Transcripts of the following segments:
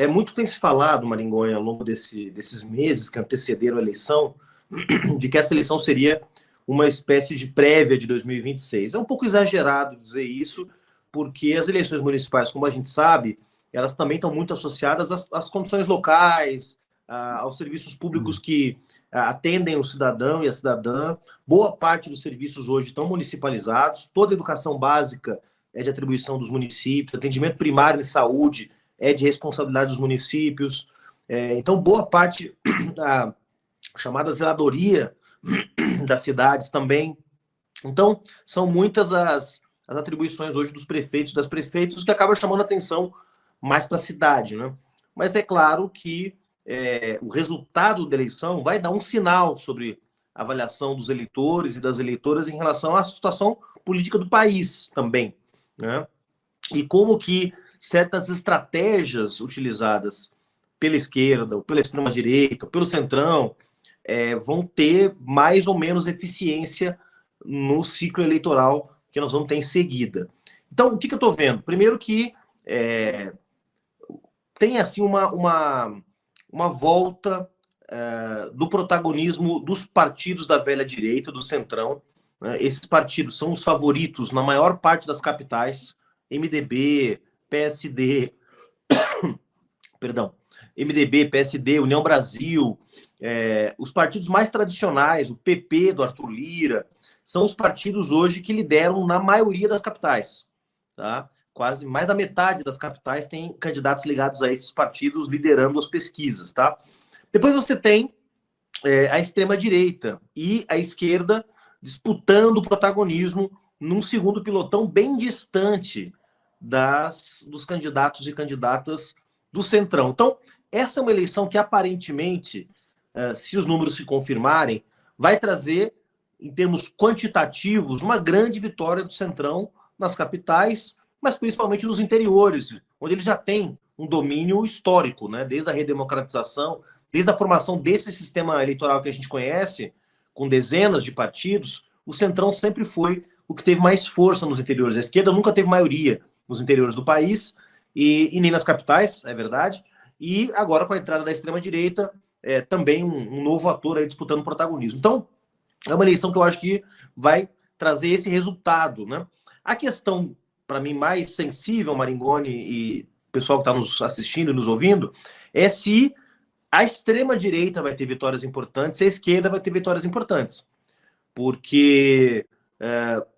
Muito tem se falado, Maringonha, ao longo desses meses que antecederam a eleição, de que essa eleição seria uma espécie de prévia de 2026. É um pouco exagerado dizer isso, porque as eleições municipais, como a gente sabe, elas também estão muito associadas às condições locais, aos serviços públicos que atendem o cidadão e a cidadã. Boa parte dos serviços hoje estão municipalizados, toda a educação básica é de atribuição dos municípios, atendimento primário em saúde é de responsabilidade dos municípios. Então, boa parte da chamada zeladoria das cidades também. Então, são muitas as atribuições hoje dos prefeitos e das prefeitas que acabam chamando a atenção mais para a cidade, né? Mas é claro que o resultado da eleição vai dar um sinal sobre a avaliação dos eleitores e das eleitoras em relação à situação política do país também, né? E como que certas estratégias utilizadas pela esquerda, ou pela extrema-direita, ou pelo centrão, vão ter mais ou menos eficiência no ciclo eleitoral que nós vamos ter em seguida. Então, o que eu estou vendo? Primeiro que tem assim uma volta do protagonismo dos partidos da velha direita, do centrão. Né? Esses partidos são os favoritos na maior parte das capitais, MDB, PSD, perdão, MDB, PSD, União Brasil, os partidos mais tradicionais, o PP do Arthur Lira, são os partidos hoje que lideram na maioria das capitais. Tá? Quase mais da metade das capitais tem candidatos ligados a esses partidos liderando as pesquisas. Tá? Depois você tem a extrema-direita e a esquerda disputando o protagonismo num segundo pilotão bem distante dos candidatos e candidatas do centrão. Então, essa é uma eleição que, aparentemente, se os números se confirmarem, vai trazer, em termos quantitativos, uma grande vitória do centrão nas capitais, mas principalmente nos interiores, onde ele já tem um domínio histórico, né? Desde a redemocratização, desde a formação desse sistema eleitoral que a gente conhece, com dezenas de partidos, o centrão sempre foi o que teve mais força nos interiores. A esquerda nunca teve maioria nos interiores do país, e nem nas capitais, é verdade. E agora, com a entrada da extrema-direita, também um novo ator aí disputando protagonismo. Então, é uma eleição que eu acho que vai trazer esse resultado, né? A questão, para mim, mais sensível, Maringoni e pessoal que está nos assistindo e nos ouvindo, é se a extrema-direita vai ter vitórias importantes, se a esquerda vai ter vitórias importantes. Porque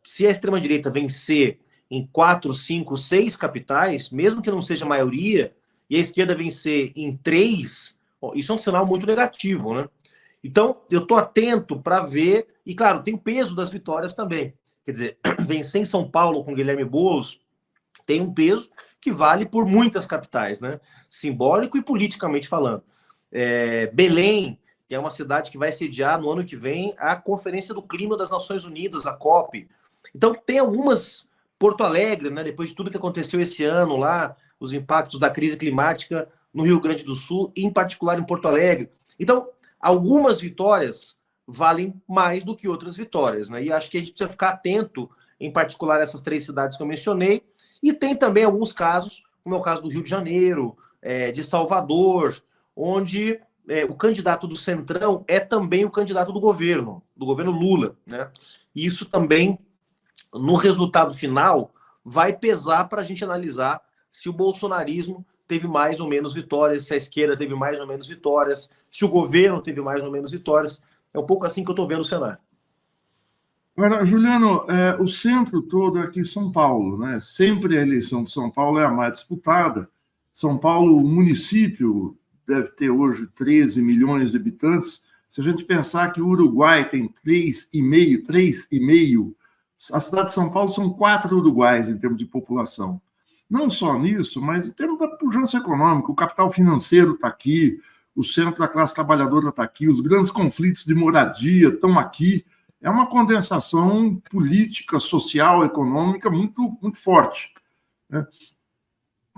se a extrema-direita vencer em 4, 5, 6 capitais, mesmo que não seja a maioria, e a esquerda vencer em 3, isso é um sinal muito negativo, né? Então, eu estou atento para ver, e claro, tem o peso das vitórias também. Quer dizer, vencer em São Paulo com Guilherme Boulos tem um peso que vale por muitas capitais, né? Simbólico e politicamente falando. Belém, que é uma cidade que vai sediar no ano que vem a Conferência do Clima das Nações Unidas, a COP. Então, tem algumas... Porto Alegre, né, depois de tudo que aconteceu esse ano lá, os impactos da crise climática no Rio Grande do Sul, em particular em Porto Alegre. Então, algumas vitórias valem mais do que outras vitórias, né? E acho que a gente precisa ficar atento, em particular, essas 3 cidades que eu mencionei. E tem também alguns casos, como é o caso do Rio de Janeiro, de Salvador, onde o candidato do Centrão é também o candidato do governo Lula, né? E isso também, no resultado final, vai pesar para a gente analisar se o bolsonarismo teve mais ou menos vitórias, se a esquerda teve mais ou menos vitórias, se o governo teve mais ou menos vitórias. É um pouco assim que eu estou vendo o cenário. Agora, Juliano, o centro todo é aqui em São Paulo, né? Sempre a eleição de São Paulo é a mais disputada. São Paulo, o município, deve ter hoje 13 milhões de habitantes. Se a gente pensar que o Uruguai tem 3,5, a cidade de São Paulo são 4 Uruguais em termos de população. Não só nisso, mas em termos da pujança econômica, o capital financeiro está aqui, o centro da classe trabalhadora está aqui, os grandes conflitos de moradia estão aqui. É uma condensação política, social, econômica muito, muito forte. Né?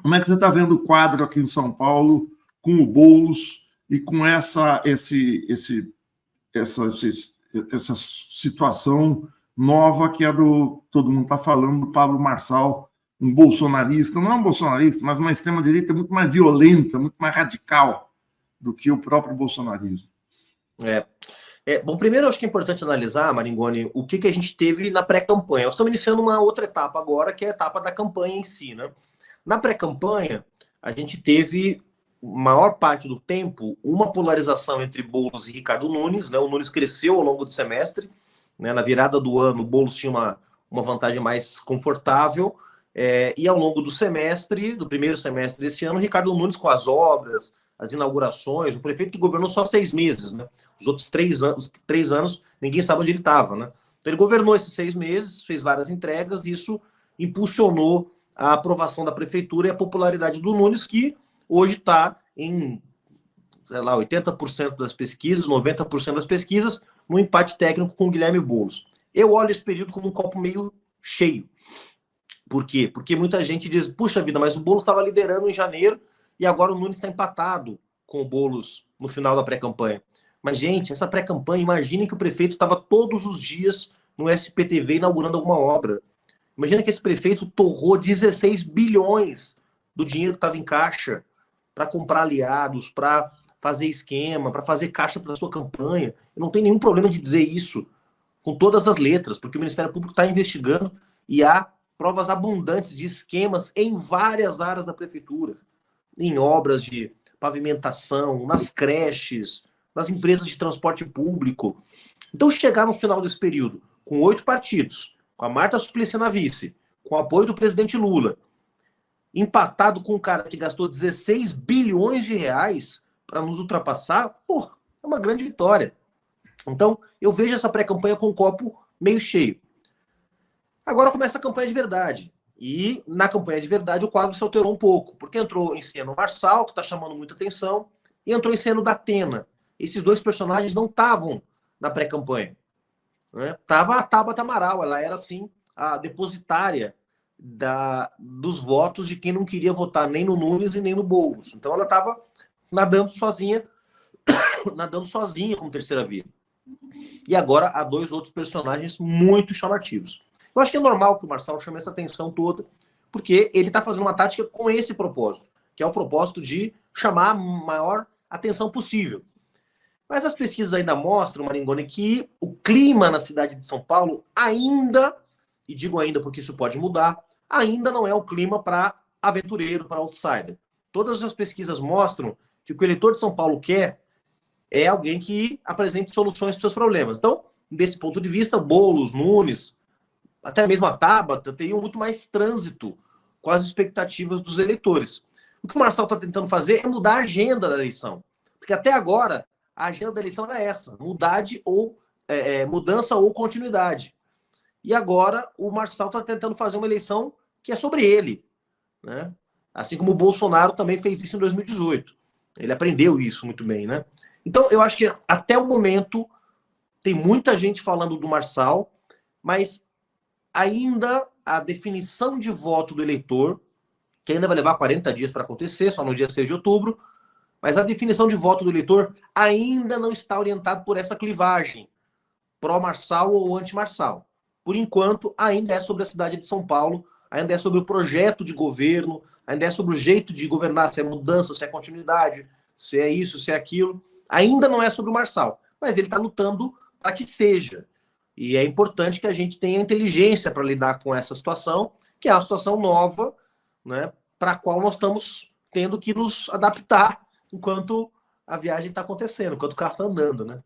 Como é que você está vendo o quadro aqui em São Paulo com o Boulos e com essa situação nova que é todo mundo está falando, do Pablo Marçal um bolsonarista, não é um bolsonarista, mas uma extrema-direita muito mais violenta, muito mais radical do que o próprio bolsonarismo. Bom, primeiro eu acho que é importante analisar, Maringoni, o que a gente teve na pré-campanha. Nós estamos iniciando uma outra etapa agora, que é a etapa da campanha em si, né? Na pré-campanha, a gente teve, maior parte do tempo, uma polarização entre Boulos e Ricardo Nunes, né? O Nunes cresceu ao longo do semestre, né? Na virada do ano, o Boulos tinha uma vantagem mais confortável, e ao longo do semestre, do primeiro semestre desse ano, o Ricardo Nunes com as obras, as inaugurações, o prefeito que governou só 6 meses, né? Os outros 3 anos, ninguém sabe onde ele estava, né? Então ele governou esses 6 meses, fez várias entregas, e isso impulsionou a aprovação da prefeitura e a popularidade do Nunes, que hoje está em, sei lá, 80% das pesquisas, 90% das pesquisas, no empate técnico com o Guilherme Boulos. Eu olho esse período como um copo meio cheio. Por quê? Porque muita gente diz, puxa vida, mas o Boulos estava liderando em janeiro e agora o Nunes está empatado com o Boulos no final da pré-campanha. Mas, gente, essa pré-campanha, imaginem que o prefeito estava todos os dias no SPTV inaugurando alguma obra. Imagina que esse prefeito torrou 16 bilhões do dinheiro que estava em caixa para comprar aliados, para fazer esquema, para fazer caixa para a sua campanha. Eu não tenho nenhum problema de dizer isso com todas as letras, porque o Ministério Público está investigando e há provas abundantes de esquemas em várias áreas da prefeitura, em obras de pavimentação, nas creches, nas empresas de transporte público. Então, chegar no final desse período com 8 partidos, com a Marta Suplicy na vice, com o apoio do presidente Lula, empatado com um cara que gastou 16 bilhões de reais para nos ultrapassar, pô, é uma grande vitória. Então, eu vejo essa pré-campanha com um copo meio cheio. Agora começa a campanha de verdade. E na campanha de verdade o quadro se alterou um pouco, porque entrou em cena o Marçal, que está chamando muita atenção, e entrou em cena o Datena. Esses dois personagens não estavam na pré-campanha. Estava a Tabata Amaral, ela era, assim, a depositária dos votos de quem não queria votar nem no Nunes e nem no Boulos. Então ela estava nadando sozinha como terceira via. E agora há 2 outros personagens muito chamativos. Eu acho que é normal que o Marçal chame essa atenção toda, porque ele está fazendo uma tática com esse propósito, que é o propósito de chamar a maior atenção possível. Mas as pesquisas ainda mostram, Maringoni, que o clima na cidade de São Paulo ainda, e digo ainda porque isso pode mudar, ainda não é o clima para aventureiro, para outsider. Todas as pesquisas mostram que o que o eleitor de São Paulo quer é alguém que apresente soluções para os seus problemas. Então, desse ponto de vista, Boulos, Nunes, até mesmo a Tabata, teriam muito mais trânsito com as expectativas dos eleitores. O que o Marçal está tentando fazer é mudar a agenda da eleição. Porque até agora, a agenda da eleição era essa, mudança ou continuidade. E agora o Marçal está tentando fazer uma eleição que é sobre ele, né? Assim como o Bolsonaro também fez isso em 2018. Ele aprendeu isso muito bem, né? Então, eu acho que até o momento tem muita gente falando do Marçal, mas ainda a definição de voto do eleitor, que ainda vai levar 40 dias para acontecer, só no dia 6 de outubro, mas a definição de voto do eleitor ainda não está orientado por essa clivagem pró-Marçal ou anti-Marçal. Por enquanto, ainda é sobre a cidade de São Paulo, ainda é sobre o projeto de governo, ainda é sobre o jeito de governar, se é mudança, se é continuidade, se é isso, se é aquilo. Ainda não é sobre o Marçal, mas ele está lutando para que seja. E é importante que a gente tenha inteligência para lidar com essa situação, que é uma situação nova, né, para a qual nós estamos tendo que nos adaptar enquanto a viagem está acontecendo, enquanto o carro está andando, né?